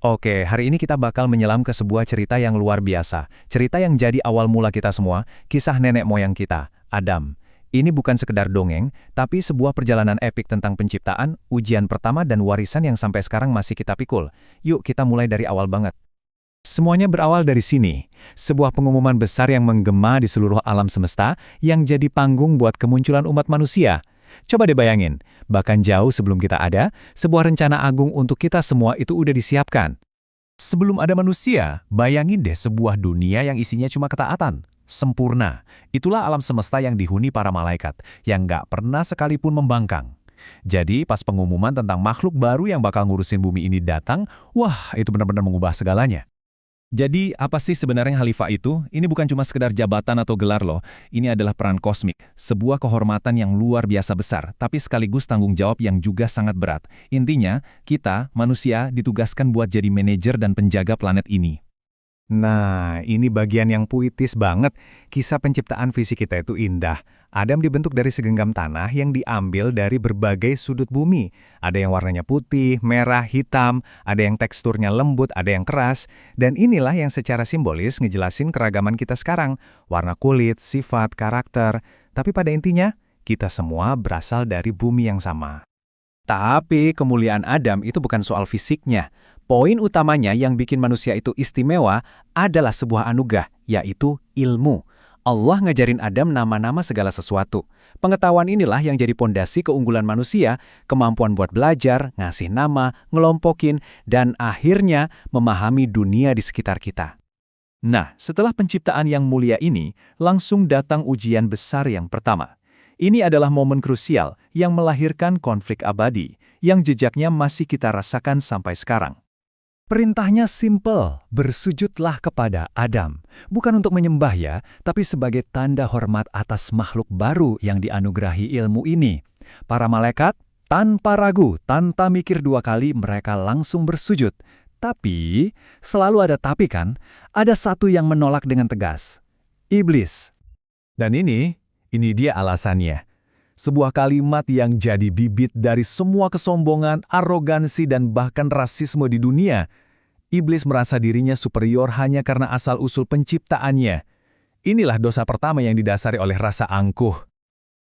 Oke, hari ini kita bakal menyelam ke sebuah cerita yang luar biasa. Cerita yang jadi awal mula kita semua, kisah nenek moyang kita, Adam. Ini bukan sekedar dongeng, tapi sebuah perjalanan epik tentang penciptaan, ujian pertama dan warisan yang sampai sekarang masih kita pikul. Yuk kita mulai dari awal banget. Semuanya berawal dari sini, sebuah pengumuman besar yang menggema di seluruh alam semesta yang jadi panggung buat kemunculan umat manusia. Coba deh bayangin, bahkan jauh sebelum kita ada, sebuah rencana agung untuk kita semua itu udah disiapkan. Sebelum ada manusia, bayangin deh sebuah dunia yang isinya cuma ketaatan, sempurna. Itulah alam semesta yang dihuni para malaikat, yang nggak pernah sekalipun membangkang. Jadi pas pengumuman tentang makhluk baru yang bakal ngurusin bumi ini datang, wah itu benar-benar mengubah segalanya. Jadi, apa sih sebenarnya Khalifah itu? Ini bukan cuma sekedar jabatan atau gelar loh. Ini adalah peran kosmik, sebuah kehormatan yang luar biasa besar, tapi sekaligus tanggung jawab yang juga sangat berat. Intinya, kita, manusia, ditugaskan buat jadi manajer dan penjaga planet ini. Nah, ini bagian yang puitis banget. Kisah penciptaan visi kita itu indah. Adam dibentuk dari segenggam tanah yang diambil dari berbagai sudut bumi. Ada yang warnanya putih, merah, hitam, ada yang teksturnya lembut, ada yang keras. Dan inilah yang secara simbolis ngejelasin keragaman kita sekarang. Warna kulit, sifat, karakter. Tapi pada intinya, kita semua berasal dari bumi yang sama. Tapi kemuliaan Adam itu bukan soal fisiknya. Poin utamanya yang bikin manusia itu istimewa adalah sebuah anugerah, yaitu ilmu. Allah ngajarin Adam nama-nama segala sesuatu. Pengetahuan inilah yang jadi pondasi keunggulan manusia, kemampuan buat belajar, ngasih nama, ngelompokin, dan akhirnya memahami dunia di sekitar kita. Nah, setelah penciptaan yang mulia ini, langsung datang ujian besar yang pertama. Ini adalah momen krusial yang melahirkan konflik abadi, yang jejaknya masih kita rasakan sampai sekarang. Perintahnya simpel, bersujudlah kepada Adam. Bukan untuk menyembah ya, tapi sebagai tanda hormat atas makhluk baru yang dianugerahi ilmu ini. Para malaikat, tanpa ragu, tanpa mikir dua kali mereka langsung bersujud. Tapi, selalu ada tapi kan, ada satu yang menolak dengan tegas. Iblis. Dan ini dia alasannya. Sebuah kalimat yang jadi bibit dari semua kesombongan, arogansi, dan bahkan rasisme di dunia. Iblis merasa dirinya superior hanya karena asal-usul penciptaannya. Inilah dosa pertama yang didasari oleh rasa angkuh.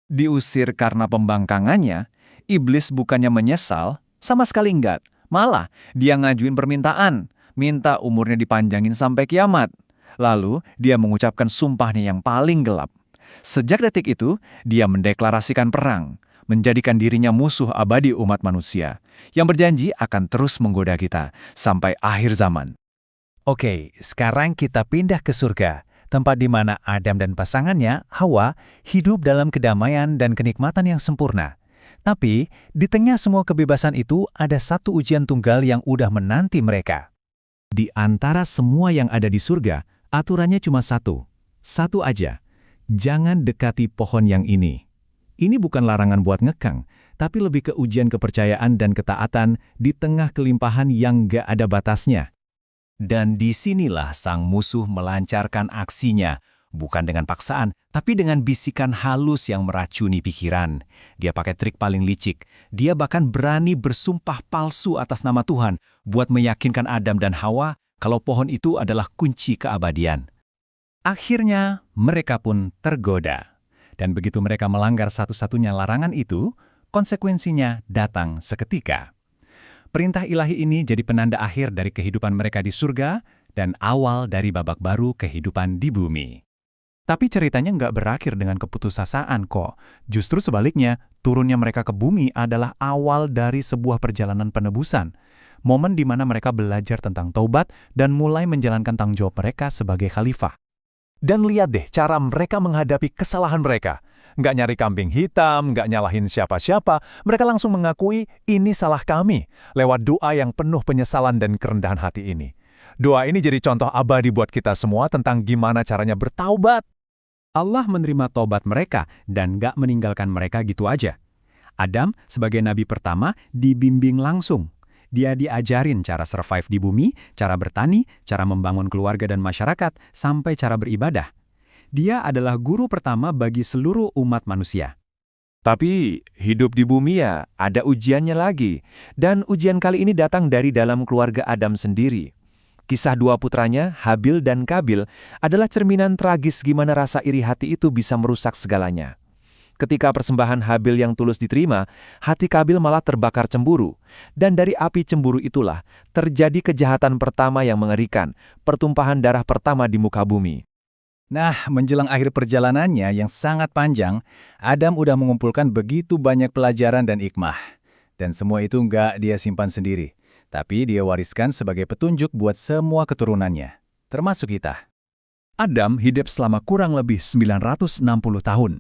Diusir karena pembangkangannya, iblis bukannya menyesal, sama sekali enggak. Malah, dia ngajuin permintaan, minta umurnya dipanjangin sampai kiamat. Lalu, dia mengucapkan sumpahnya yang paling gelap. Sejak detik itu, dia mendeklarasikan perang, menjadikan dirinya musuh abadi umat manusia, yang berjanji akan terus menggoda kita sampai akhir zaman. Oke, sekarang kita pindah ke surga, tempat di mana Adam dan pasangannya, Hawa, hidup dalam kedamaian dan kenikmatan yang sempurna. Tapi, di tengah semua kebebasan itu, ada satu ujian tunggal yang udah menanti mereka. Di antara semua yang ada di surga, aturannya cuma satu aja. Jangan dekati pohon yang ini. Ini bukan larangan buat ngekang, tapi lebih ke ujian kepercayaan dan ketaatan di tengah kelimpahan yang gak ada batasnya. Dan disinilah sang musuh melancarkan aksinya, bukan dengan paksaan, tapi dengan bisikan halus yang meracuni pikiran. Dia pakai trik paling licik. Dia bahkan berani bersumpah palsu atas nama Tuhan buat meyakinkan Adam dan Hawa kalau pohon itu adalah kunci keabadian. Akhirnya, mereka pun tergoda. Dan begitu mereka melanggar satu-satunya larangan itu, konsekuensinya datang seketika. Perintah ilahi ini jadi penanda akhir dari kehidupan mereka di surga dan awal dari babak baru kehidupan di bumi. Tapi ceritanya nggak berakhir dengan keputusasaan kok. Justru sebaliknya, turunnya mereka ke bumi adalah awal dari sebuah perjalanan penebusan. Momen di mana mereka belajar tentang taubat dan mulai menjalankan tanggung jawab mereka sebagai khalifah. Dan lihat deh cara mereka menghadapi kesalahan mereka. Nggak nyari kambing hitam, nggak nyalahin siapa-siapa. Mereka langsung mengakui, ini salah kami. Lewat doa yang penuh penyesalan dan kerendahan hati ini. Doa ini jadi contoh abadi buat kita semua tentang gimana caranya bertaubat. Allah menerima taubat mereka dan nggak meninggalkan mereka gitu aja. Adam sebagai nabi pertama dibimbing langsung. Dia diajarin cara survive di bumi, cara bertani, cara membangun keluarga dan masyarakat, sampai cara beribadah. Dia adalah guru pertama bagi seluruh umat manusia. Tapi hidup di bumi ya ada ujiannya lagi. Dan ujian kali ini datang dari dalam keluarga Adam sendiri. Kisah dua putranya, Habil dan Kabil, adalah cerminan tragis gimana rasa iri hati itu bisa merusak segalanya. Ketika persembahan Habil yang tulus diterima, hati Kabil malah terbakar cemburu. Dan dari api cemburu itulah terjadi kejahatan pertama yang mengerikan, pertumpahan darah pertama di muka bumi. Nah, menjelang akhir perjalanannya yang sangat panjang, Adam udah mengumpulkan begitu banyak pelajaran dan hikmah. Dan semua itu nggak dia simpan sendiri, tapi dia wariskan sebagai petunjuk buat semua keturunannya, termasuk kita. Adam hidup selama kurang lebih 960 tahun.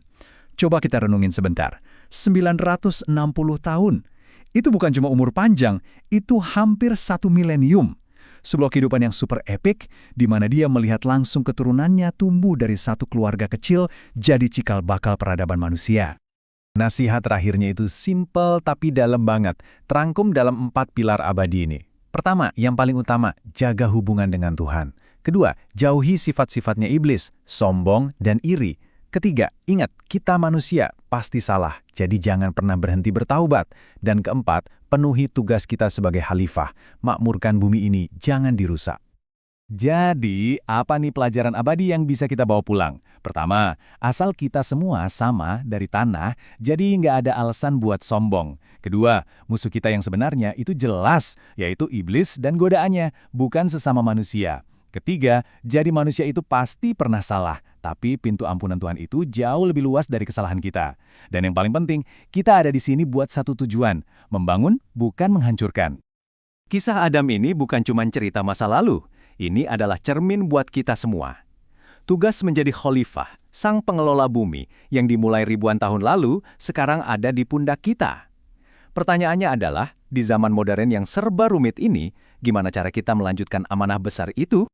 Coba kita renungin sebentar. 960 tahun. Itu bukan cuma umur panjang, itu hampir 1 milenium. Sebuah kehidupan yang super epik, di mana dia melihat langsung keturunannya tumbuh dari satu keluarga kecil jadi cikal bakal peradaban manusia. Nasihat terakhirnya itu simple tapi dalam banget, terangkum dalam 4 pilar abadi ini. Pertama, yang paling utama, jaga hubungan dengan Tuhan. Kedua, jauhi sifat-sifatnya iblis, sombong dan iri. Ketiga, ingat, kita manusia pasti salah, jadi jangan pernah berhenti bertaubat. Dan keempat, penuhi tugas kita sebagai khalifah, makmurkan bumi ini, jangan dirusak. Jadi, apa nih pelajaran abadi yang bisa kita bawa pulang? Pertama, asal kita semua sama dari tanah, jadi nggak ada alasan buat sombong. Kedua, musuh kita yang sebenarnya itu jelas, yaitu iblis dan godaannya, bukan sesama manusia. Ketiga, jadi manusia itu pasti pernah salah, tapi pintu ampunan Tuhan itu jauh lebih luas dari kesalahan kita. Dan yang paling penting, kita ada di sini buat satu tujuan, membangun bukan menghancurkan. Kisah Adam ini bukan cuma cerita masa lalu, ini adalah cermin buat kita semua. Tugas menjadi khalifah, sang pengelola bumi, yang dimulai ribuan tahun lalu, sekarang ada di pundak kita. Pertanyaannya adalah, di zaman modern yang serba rumit ini, gimana cara kita melanjutkan amanah besar itu?